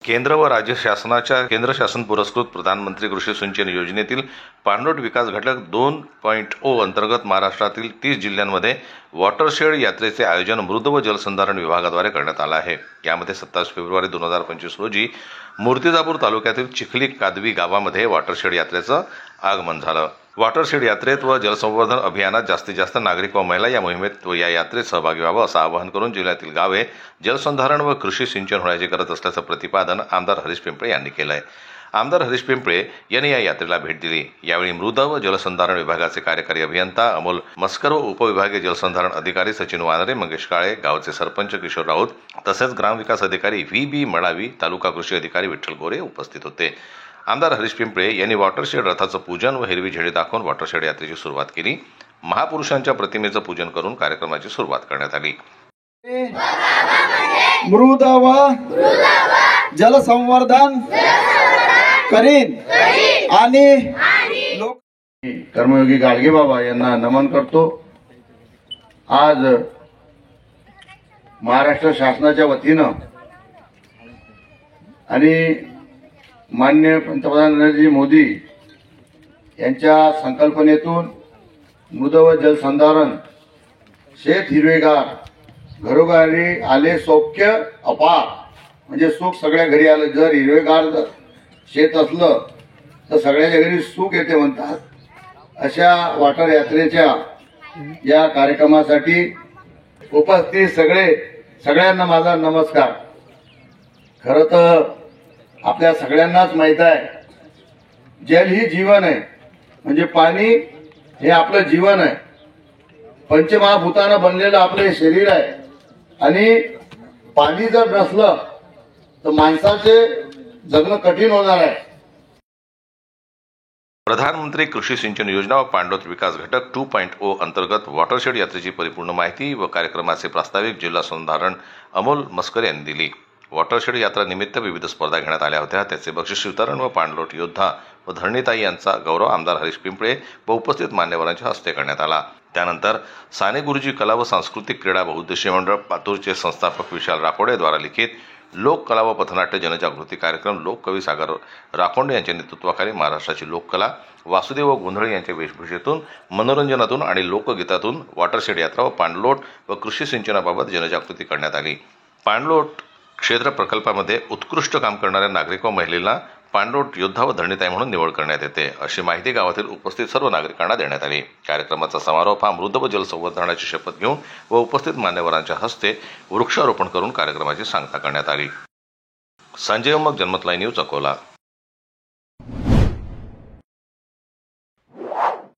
केंद्र व राज्य शासनाच्या केंद्र शासन पुरस्कृत प्रधानमंत्री कृषी सिंचन योजनेतील पाणलोट विकास घटक 2.0 अंतर्गत महाराष्ट्रातील 30 जिल्ह्यांमध्ये वॉटरशेड यात्रेचे आयोजन मृद व जलसंधारण विभागाद्वारे करण्यात आले आहे। यामध्ये 27 फेब्रुवारी 2025 रोजी मूर्तिजापूर तालुक्यातील चिखली कादवी गावामध्ये वॉटरशेड यात्रेचं आगमन झालं। वॉटरशेड यात्रेत व जलसंवर्धन अभियानात जास्तीत जास्त नागरिक व महिला या मोहिमेत व या यात्रेत सहभागी व्हावं असं आवाहन करून जिल्ह्यातील गावे जलसंधारण व कृषी सिंचन होण्याची गरज असल्याचं प्रतिपादन आमदार हरीश पिंपळे यांनी केलं आहे। आमदार हरीश पिंपळे यांनी या यात्रेला भेट दिली। यावेळी मृद व जलसंधारण विभागाचे कार्यकारी अभियंता अमोल मस्कर व उपविभागीय जलसंधारण अधिकारी सचिन वानरे, मंगेश काळे, गावचे सरपंच किशोर राऊत तसेच ग्रामविकास अधिकारी व्ही.बी. मळावी, तालुका कृषी अधिकारी विठ्ठल गोरे उपस्थित होते। आमदार हरीश पिंपळे यांनी वॉटरशेड रथाचं पूजन व हिरवी झेंडे दाखवून वॉटरशेड यात्रेची सुरुवात केली। महापुरुषांच्या प्रतिमेचं पूजन करून कार्यक्रमाची सुरुवात करण्यात आली। मृद व जलसंवर्धन करीन आणि कर्मयोगी गाडगे बाबा यांना नमन करतो। आज महाराष्ट्र शासनाच्या वतीनं आणि माननीय पंतप्रधान नरेंद्र मोदी यांच्या संकल्पनेतून मृद व जलसंधारण, शेत हिरवेगार, घरोघरी आले सौख्य अपार, म्हणजे सुख सगळ्या घरी आलं। जर हिरवेगार शेत असलं तर सगळ्याच्या घरी सुख येते म्हणतात। अशा वॉटर यात्रेच्या या कार्यक्रमासाठी उपस्थित सगळ्यांना माझा नमस्कार। खरं तर आपल्या सगळ्यांनाच माहित आहे, जल ही जीवन आहे, म्हणजे पाणी हे आपलं जीवन आहे। पंचमहाभूतानं बनलेलं आपलं शरीर आहे आणि पाणी जर नसलं तर माणसाचे जगणं कठीण होणार आहे। प्रधानमंत्री कृषी सिंचन योजना व पाणलोट विकास घटक 2.0 अंतर्गत वॉटरशेड यात्रेची परिपूर्ण माहिती व कार्यक्रमाचे प्रास्ताविक जिल्हा संधारण अमोल मस्कर यांनी दिली। वॉटरशेड यात्रा निमित्त विविध स्पर्धा घेण्यात आल्या होत्या। त्याचे बक्षीस वितरण व पाणलोट योद्धा व धरणीताई यांचा गौरव आमदार हरीश पिंपळे व उपस्थित मान्यवरांच्या हस्ते करण्यात आला। त्यानंतर साने गुरुजी कला व सांस्कृतिक क्रीडा बहुउद्देशीय मंडळ पातूरचे संस्थापक विशाल राकोडे द्वारा लिखित लोक कला व पथनाट्य जनजागृती कार्यक्रम लोककवी सागर राखोंडे यांच्या नेतृत्वाखाली महाराष्ट्राची लोककला वासुदेव गोंधळे यांच्या वेशभूषेतून, मनोरंजनातून आणि लोकगीतातून वॉटरशेड यात्रा व पाणलोट व कृषी सिंचनाबाबत जनजागृती करण्यात आली। पाणलोट क्षेत्र प्रकल्पामध्ये उत्कृष्ट काम करणाऱ्या नागरिक व महिलांना पाणलोट योद्धा व धरणीताई म्हणून निवड करण्यात येते, अशी माहिती गावातील उपस्थित सर्व नागरिकांना देण्यात आली। कार्यक्रमाचा समारोप हा मृद व जलसंवर्धनाची शपथ घेऊन व उपस्थित मान्यवरांच्या हस्ते वृक्षारोपण करून कार्यक्रमाची सांगता करण्यात आली। संजय उमक, जनमत लाईव्ह न्यूज, अकोला।